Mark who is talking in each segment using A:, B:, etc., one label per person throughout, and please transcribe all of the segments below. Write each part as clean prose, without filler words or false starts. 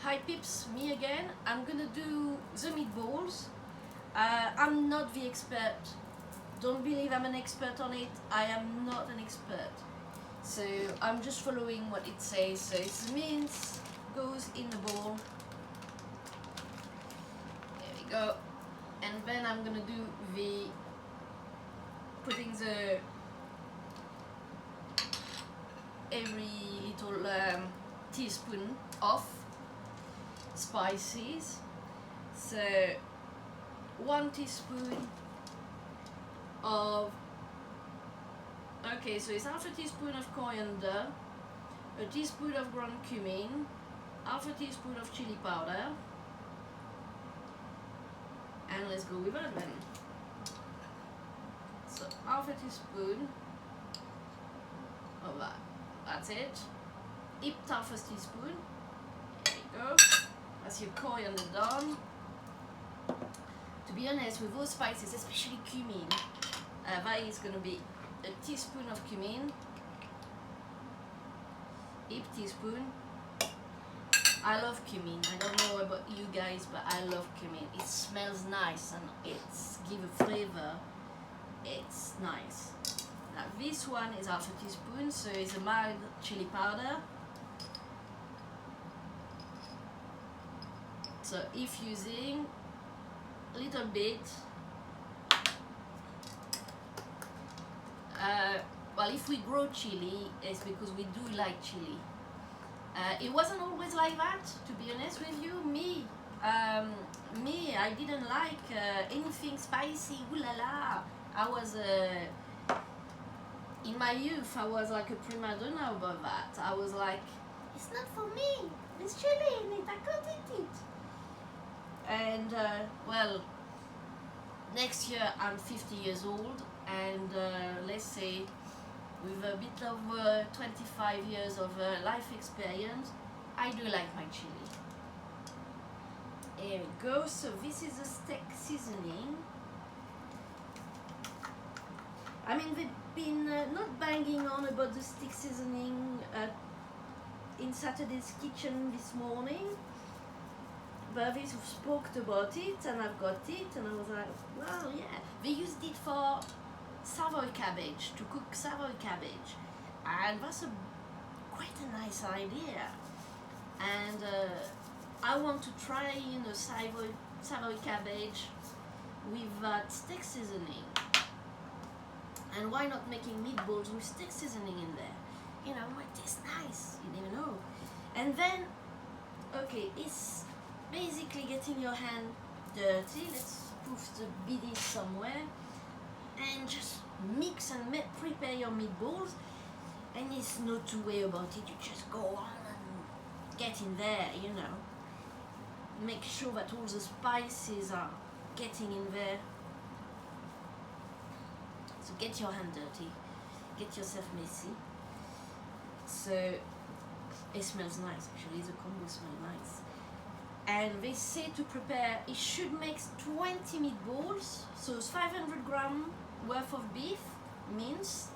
A: Hi peeps, me again. I'm gonna do the meatballs. I'm not the expert. Don't believe I'm an expert on it. I am not an expert. So I'm just following what it says. So it's mince goes in the bowl. There we go. And then I'm gonna do the putting the every little teaspoon of spices. So 1 teaspoon of, okay, so it's half a teaspoon of coriander, a teaspoon of ground cumin, half a teaspoon of chili powder, and let's go with that then. So half a teaspoon of that, that's it. Heaped half a teaspoon, there you go. That's your coriander done. To be honest, with those spices, especially cumin, that is going to be a teaspoon of cumin, heaped teaspoon. I love cumin. I don't know about you guys, but I love cumin. It smells nice and it's give a flavor. It's nice. Now this one is half a teaspoon, so it's a mild chili powder. So if using a little bit, well, if we grow chili, it's because we do like chili. It wasn't always like that, to be honest with you. Me, I didn't like anything spicy. Ooh la la! I was in my youth, I was like a prima donna about that. I was like, it's not for me. There's chili in it. I can't eat it. And well, next year I'm 50 years old, and let's say with a bit of 25 years of life experience, I do like my chili. Here we go. So this is a steak seasoning. I mean, they've been not banging on about the steak seasoning in Saturday's Kitchen this morning, but they spoke about it and I've got it, and I was like, well, yeah. They used it for Savoy cabbage, to cook Savoy cabbage, and that's quite a nice idea. And I want to try, Savoy cabbage with that steak seasoning. And why not making meatballs with steak seasoning in there? It might taste nice, you never know. And then, okay, it's basically getting your hand dirty. Let's put the BD somewhere and just mix and prepare your meatballs. And it's no two way about it. You just go on and get in there, Make sure that all the spices are getting in there. So get your hand dirty, get yourself messy. So it smells nice, actually. The combo smells nice. And they say to prepare, it should make 20 meatballs, so it's 500 grams worth of beef, mince,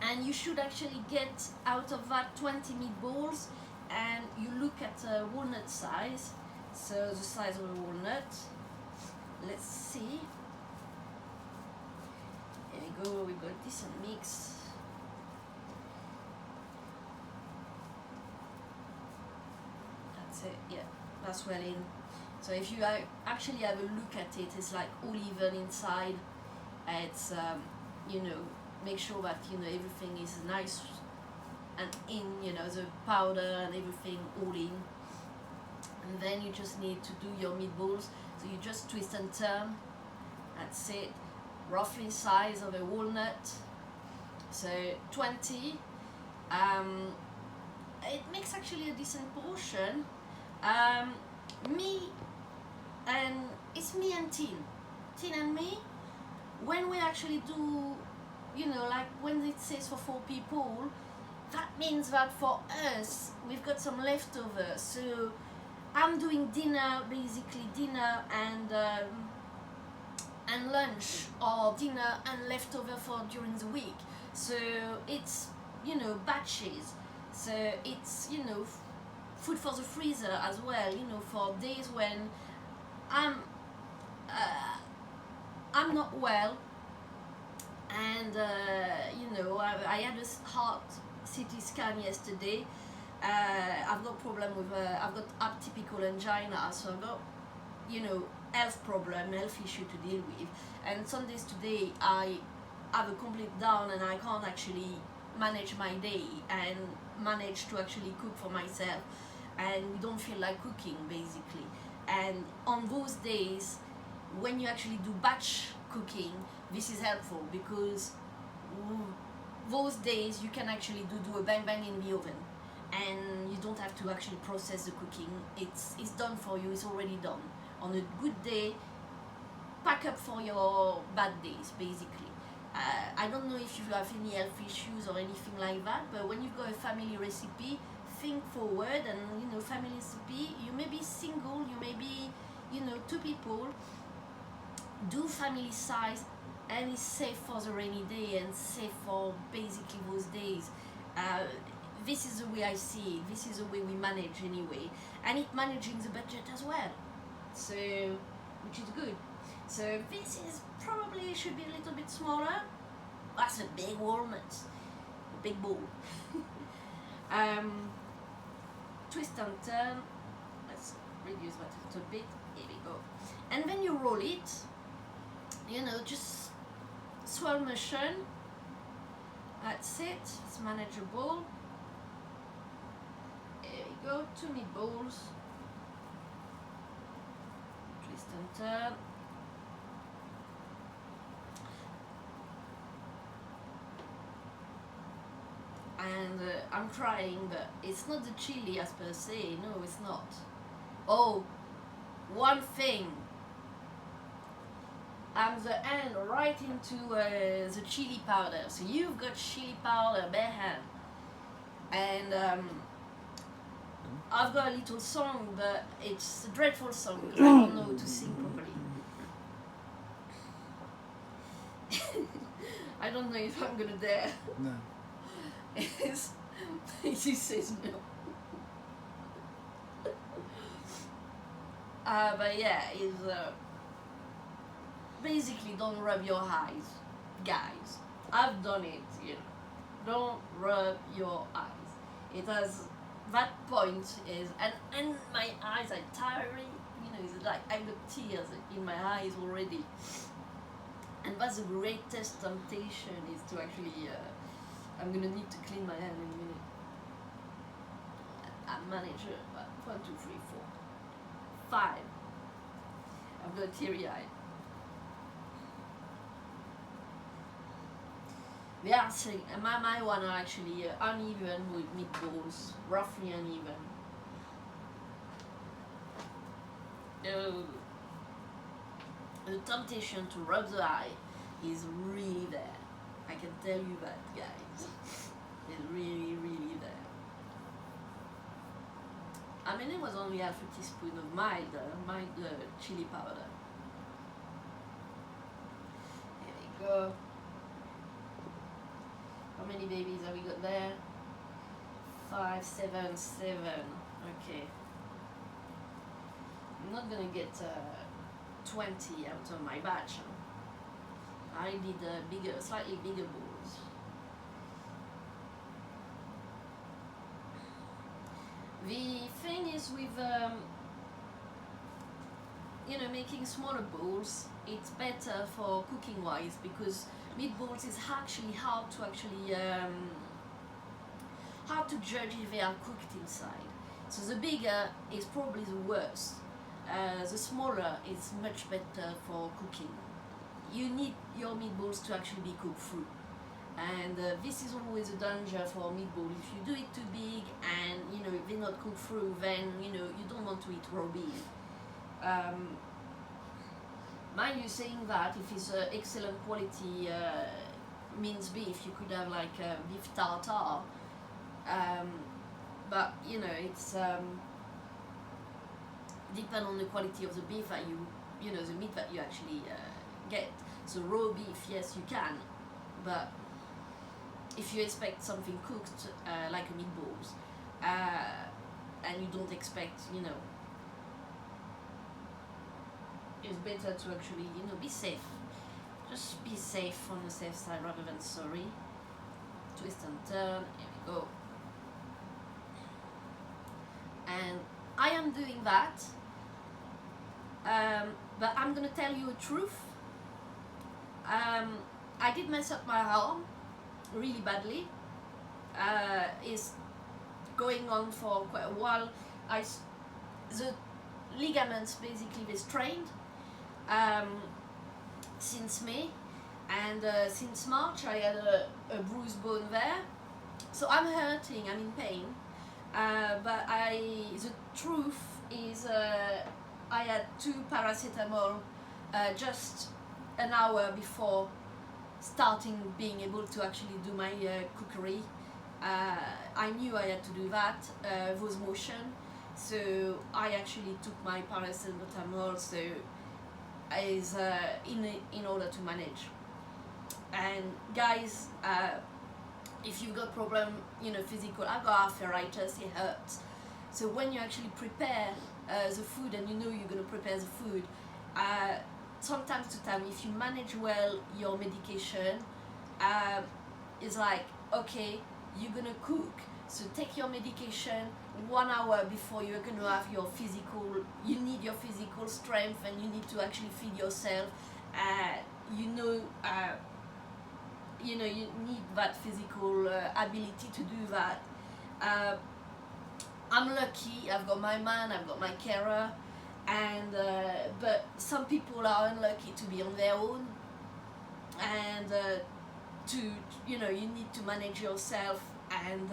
A: and you should actually get out of that 20 meatballs, and you look at walnut size, so the size of a walnut. Let's see. Here we go, we got a decent mix. Yeah, that's well in. So if you actually have a look at it, it's like all even inside. It's make sure that everything is nice and in, the powder and everything all in. And then you just need to do your meatballs. So you just twist and turn. That's it. Roughly size of a walnut. So 20. It makes actually a decent portion. It's me and Tin and me, when we actually do, like when it says for 4 people, that means that for us, we've got some leftovers. So I'm doing basically dinner and lunch, or dinner and leftover for during the week. So it's, batches. So it's, food for the freezer as well, you know, for days when I'm I'm not well, and you know, I had a heart CT scan yesterday. I've got problem with I've got atypical angina, so I've got, you know, health problem, health issue to deal with. And some days today I have a complete down and I can't actually manage my day and manage to actually cook for myself, and we don't feel like cooking basically. And on those days when you actually do batch cooking, this is helpful because those days you can actually do a bang bang in the oven, and you don't have to actually process the cooking. It's done for you, it's already done. On a good day, pack up for your bad days basically. I don't know if you have any health issues or anything like that, but when you've got a family recipe, think forward. And you know, family recipe, you may be single, you may be, you know, 2 people, do family size, and it's safe for the rainy day and safe for basically those days. This is the way I see it, this is the way we manage anyway, and it managing the budget as well, so which is good. So this is probably should be a little bit smaller. That's a big walnut, a big bowl. Twist and turn. Let's reduce that a little bit. Here we go. And then you roll it. You know, just swirl motion. That's it. It's manageable. Here we go. 2 meatballs. Twist and turn. And I'm trying, but it's not the chili as per se. No, it's not. Oh, one thing. I'm the hand right into the chili powder. So you've got chili powder bare hand, and I've got a little song, but it's a dreadful song because I don't know to sing properly. I don't know if I'm gonna dare.
B: No.
A: He says no. But yeah, it's basically don't rub your eyes, guys. I've done it, you know. Don't rub your eyes. It has that point is, and my eyes are tiring. You know, it's like I've got tears in my eyes already. And that's the greatest temptation is to actually. I'm gonna need to clean my hand in a minute. I manage it. 1, 2, 3, 4, 5. I've got teary eye. They are saying, my one are actually uneven with meatballs, roughly uneven. The temptation to rub the eye is really there. I can tell you that, guys. It's really, really there. I mean, it was only half a teaspoon of mild chili powder. Here we go. How many babies have we got there? 5, 7, 7. Okay. I'm not gonna get 20 out of my batch. I did slightly bigger balls. The thing is with you know, making smaller balls, it's better for cooking wise because meatballs is actually hard to judge if they are cooked inside. So the bigger is probably the worst. The smaller is much better for cooking. You need your meatballs to actually be cooked through, and this is always a danger for meatball. If you do it too big and you know they're not cooked through, then you know you don't want to eat raw beef. Mind you, saying that if it's excellent quality minced beef, you could have like beef tartare, but you know it's depend on the quality of the beef that you know the meat that you actually get. So raw beef, yes, you can, but if you expect something cooked like a meatballs, and you don't expect, it's better to actually, be safe. Just be safe on the safe side rather than sorry. Twist and turn, here we go. And I am doing that, but I'm gonna tell you a truth. I did mess up my arm really badly. It's going on for quite a while. The ligaments basically they strained since May, and since March I had a bruised bone there. So I'm hurting, I'm in pain. But the truth is I had 2 paracetamol just an hour before starting being able to actually do my cookery. I knew I had to do that, those motion, so I actually took my paracetamol so is in order to manage. And guys, if you've got problem, physical, I've got arthritis, it hurts. So when you actually prepare the food and you're gonna prepare the food, sometimes to time, if you manage well your medication, it's like, okay, you're gonna cook, so take your medication 1 hour before you're gonna have your physical, you need your physical strength and you need to actually feed yourself. You need that physical ability to do that. I'm lucky, I've got my man, I've got my carer, and but some people are unlucky to be on their own, and you need to manage yourself, and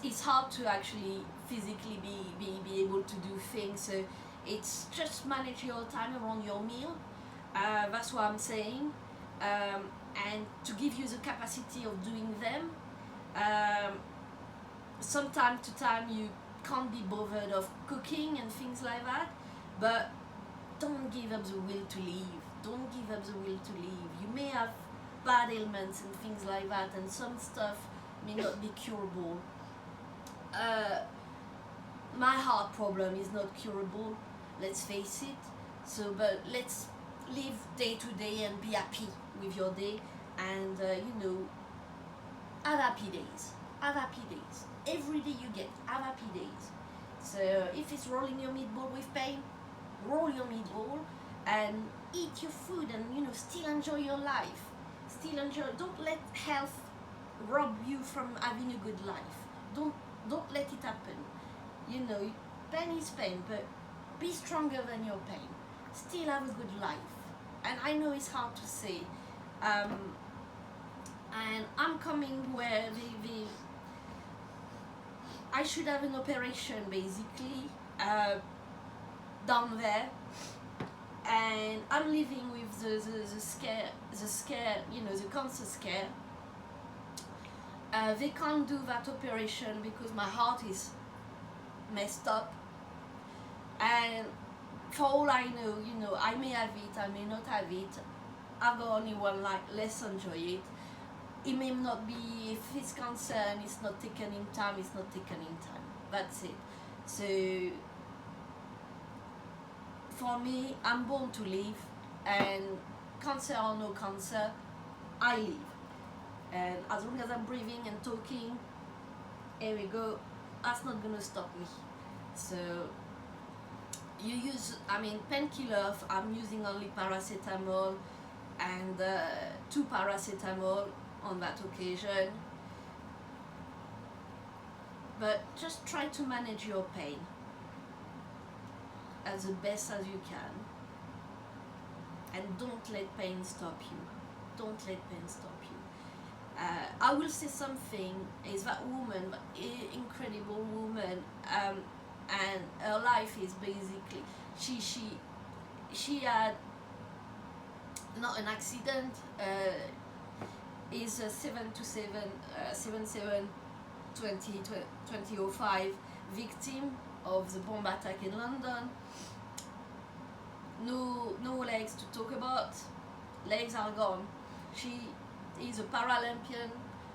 A: it's hard to actually physically be able to do things. So it's just manage your time around your meal. That's what I'm saying. And to give you the capacity of doing them. Some time to time you can't be bothered of cooking and things like that, but don't give up the will to live. Don't give up the will to live. You may have bad ailments and things like that, and some stuff may not be curable. My heart problem is not curable, let's face it. So, but let's live day to day and be happy with your day, and have happy days. Have happy days. Every day you get, have happy days. So if it's rolling your meatball with pain, roll your meatball and eat your food, and still enjoy your life. Still enjoy. Don't let health rob you from having a good life. Don't let it happen. Pain is pain, but be stronger than your pain. Still have a good life. And I know it's hard to say. And I'm coming where I should have an operation basically down there, and I'm living with the scare, the cancer scare. They can't do that operation because my heart is messed up, and for all I know, I may have it, I may not have it. I've got only one life, let's enjoy it. It may not be, if it's cancer and it's not taken in time, it's not taken in time. That's it. So, for me, I'm born to live, and cancer or no cancer, I live. And as long as I'm breathing and talking, here we go, that's not gonna stop me. So, you use, painkillers, I'm using only paracetamol and 2 paracetamol on that occasion. But just try to manage your pain as the best as you can, and don't let pain stop you. Don't let pain stop you. I will say something, is that woman, incredible woman, and her life is basically, she had not an accident, is a 2005 victim of the bomb attack in London. No legs to talk about, legs are gone. She is a Paralympian,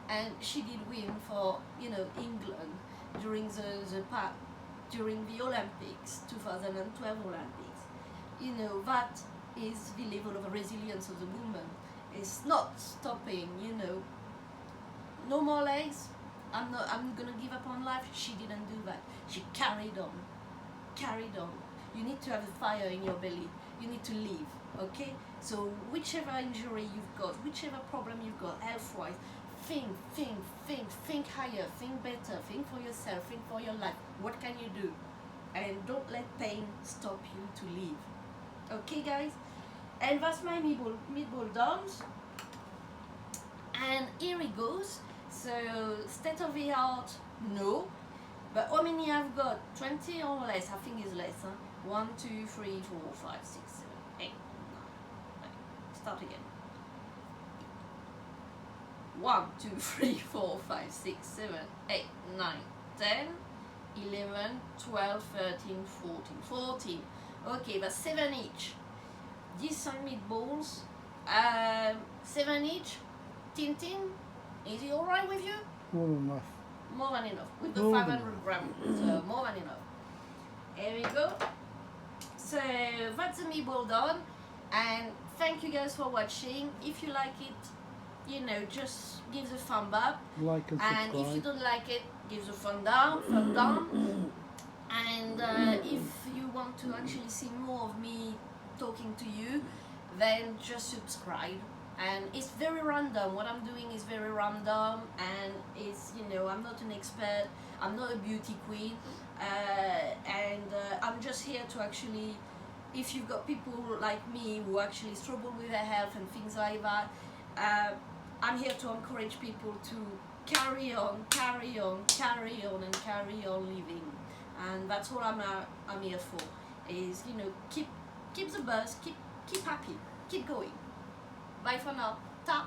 A: and she did win for England during during the Olympics, 2012 Olympics. You know, that is the level of resilience of the woman. It's not stopping, you know. No more legs. I'm gonna give up on life. She didn't do that. She carried on. Carried on. You need to have a fire in your belly. You need to live. Okay? So whichever injury you've got, whichever problem you've got health-wise, think higher, think better, think for yourself, think for your life. What can you do? And don't let pain stop you to live. Okay, guys? And that's my meatball done. And here it goes. So state of the art, no. But how many I've got? 20 or less? I think it's less. Huh? 1, 2, 3, 4, 5, 6, 7, 8, 9. Start again. 1, 2, 3, 4, 5, 6, 7, 8, 9, 10, 11, 12, 13, 14. 14. Okay, that's 7 each. These are meatballs. 7 each. Tintin, is it alright with you?
B: More than enough.
A: More than enough. With the
B: More
A: 500 grams. So more than enough. Here we go. So that's the meatball done. And thank you guys for watching. If you like it, you know, just give the thumb up.
B: Like and subscribe.
A: And if you don't like it, give the thumb down. And if you want to actually see more of me talking to you, then just subscribe. And it's very random. What I'm doing is very random, and it's, you know, I'm not an expert, I'm not a beauty queen, I'm just here to actually, if you've got people like me who actually struggle with their health and things like that, I'm here to encourage people to carry on and carry on living. And that's all I'm here for, is, you know, keep the buzz, keep happy, keep going. Bye for now. Ta!